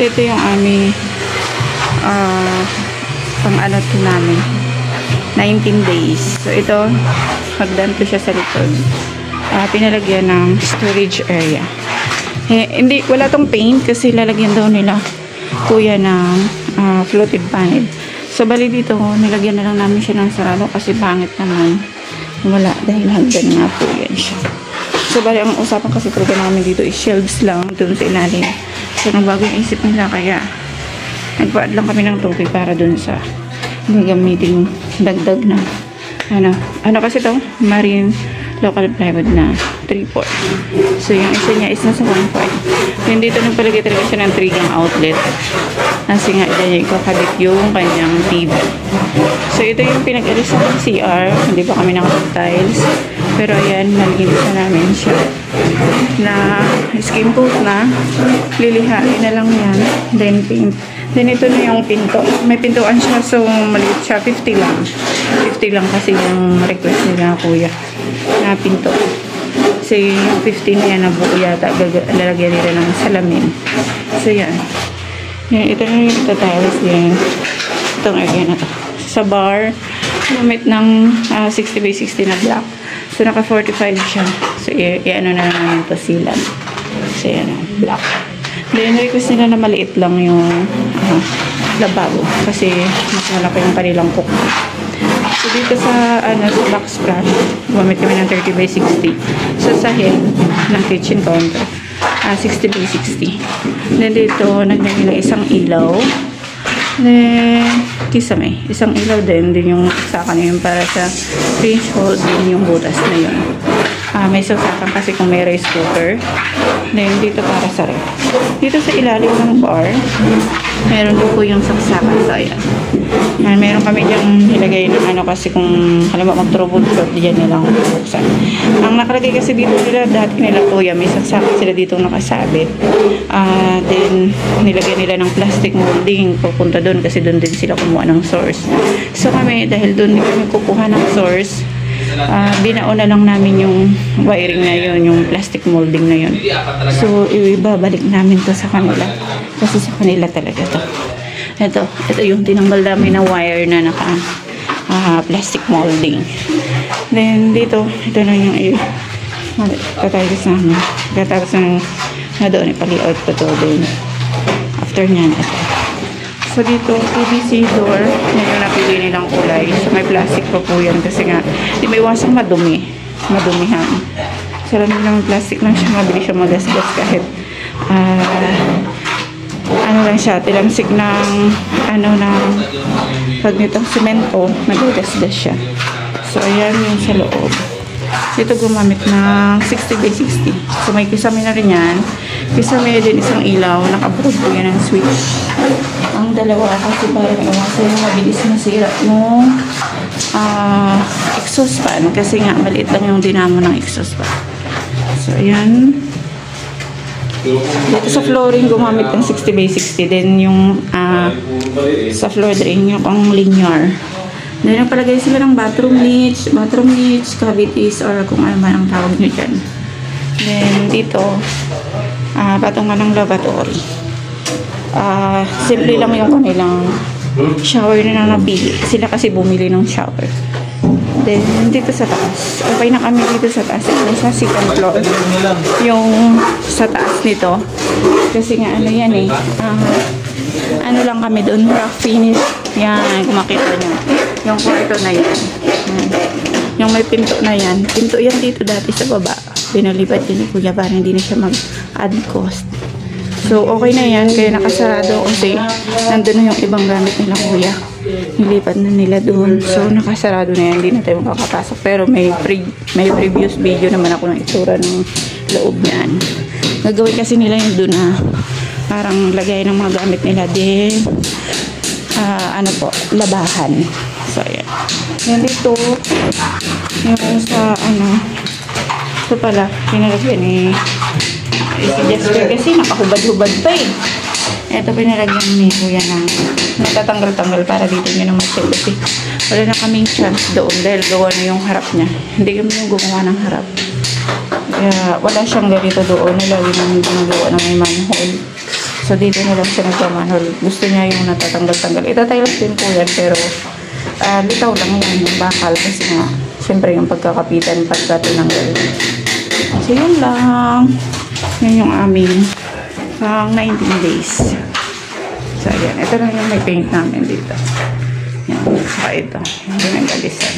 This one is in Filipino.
So, ito yung aming pang-ano to namin. 19 days. So, ito, magdan to siya sa likod. Pinalagyan ng storage area. Hindi, wala tong paint kasi lalagyan daw nila kuya ng floated panel. So, bali dito, nilagyan na lang namin siya ng sarado kasi pangit naman. Wala, dahil hagdan nga po yan siya. So, bali, ang usapan kasi talaga namin dito is shelves lang dun sa ilalim. So, nagbago yung isip nila, kaya nagpa-add lang kami ng tubig para dun sa gagamitin dagdag na ano kasi to marine local plywood na 3/4. So, yung isa niya is nasa 1/4. Then, dito nagpalagay talaga siya ng 3 gang outlet. Kasi nga, dyan yung ikakabit yung kanyang TV. So, ito yung pinag-alis ng CR. Hindi pa kami nakapag-tiles. Pero, ayan, nalinis na namin siya. Na skin coat na. Lilihain na lang yan. Then, paint. Then, ito na yung pinto. May pintuan siya. So, maliit siya. 50 lang. 50 lang kasi yung request nila kuya na pinto. Kasi yung 50 na yan na buo yata. Lalagyan nila ng salamin. So, yan. Ito na yung tiles din. Itong area na to. Sa bar, gamit ng 60 by 60 na block. So, naka 45 siya. So, i-ano na namin to silan. So, yan ang block. Then, request nila na maliit lang yung lababo. Kasi, mas malaki yung kanilang cook. So, dito sa, sa backsplash, gamit kami ng 30 by 60. So, sa head ng kitchen counter. 60 by 60. Then dito, nagnagay ng isang ilaw. Then, kisame. Isang ilaw din yung sakan na yun para sa range hold din yung butas na yun. May sasakan kasi kung may rice cooker. Then, dito para sa ref. Dito sa ilalim ng bar, meron din po yung saksakan. So, ayan. Meron kami diyang nilagay ng kasi kung halimbawa mag-troubleshoot, diyan nilang buksan. Ang nakalagay kasi dito nila, dati nila kuya, may saksakan sila dito nakasabit. Then, nilagay nila ng plastic molding pupunta doon kasi doon din sila kumuha ng source. So, kami, dahil doon kami kukuha ng source, binauna lang namin yung wiring na yun, yung plastic molding na yun. So, ibabalik namin to sa kanila. Kasi sa kanila talaga to. Ito yung tinanggal namin na wire na naka plastic molding. Then, dito, ito na yung katapos namin. Katapos na doon, ipali-out ko to din. After nyan, ito. So, dito, PVC door. Yan yung napili nilang kulay. So, may plastic pa po yan kasi nga, di may iwasang madumi. Madumihan. So, lang plastic lang siya. Mabilis siya magasgas kahit lang siya, tilamsik ng pag nitong semento, nagagasgas siya. So, ayan yung sa loob. Dito gumamit ng 60 by 60. So, may kisame na rin yan. Kisame din isang ilaw. Nakabrod po yan ng switch. Ang dalawa kasi parang iwasan yung mabilis masira yung exhaust fan. Kasi nga, maliit lang yung dinamo ng exhaust fan. So, ayan. Dito sa flooring, gumamit ng 60 by 60. Then, yung sa floor drain, yung pang linear. Then, nagpalagay sila ng bathroom niche, cavities, or kung ano man ang tawag nyo dyan. Then, dito, patungan ng lavatory. Simple lang yung kanilang shower na napili. Sila kasi bumili ng shower. Then, dito sa taas. Okay na kami dito sa taas. Sa second floor. Yung sa taas nito. Kasi nga, ano yan eh. Ano lang kami doon. Rough finish. Yan. Kung makita nyo. Yung kwarto na yan. Yung may pinto na yan. Pinto yan dito dati sa baba. Pinalipat yun ni kuya para hindi na siya mag-add cost. So, okay na yan. Kaya nakasarado kasi nandun na yung ibang gamit nila kuya. Nilipat na nila doon. So, nakasarado na yan. Hindi na tayo makakapasok. Pero may previous video naman ako ng itsura ng loob niyan. Gagawin kasi nila yung doon na parang lagay ng mga gamit nila din. Labahan. So, ayan. Yan dito. Yung sa, ito pala, pinalagyan si Jasper kasi nakahubad-hubad pa eh. Ito pinalagyan ni kuya ng natatanggal-tanggal para dito nyo naman siya kasi wala na kaming chance doon dahil gawa na yung harap niya. Hindi kami yung gumawa ng harap. Kaya wala siyang ganito doon. Nalawin namin ginagawa na may manhole. So So, dito na lang siya nagmamanhol. Gusto niya yung natatanggal-tanggal. Itatiles din po yan, pero litaw lang yan, yung bakal. Kasi nga, syempre yung pagkakapitan, pagka tinanggal. So, yun lang. Yan yung aming pang 19 days. So, ayan. Ito na yung may paint namin dito. Yan. Saka ito. Yung nagalisan.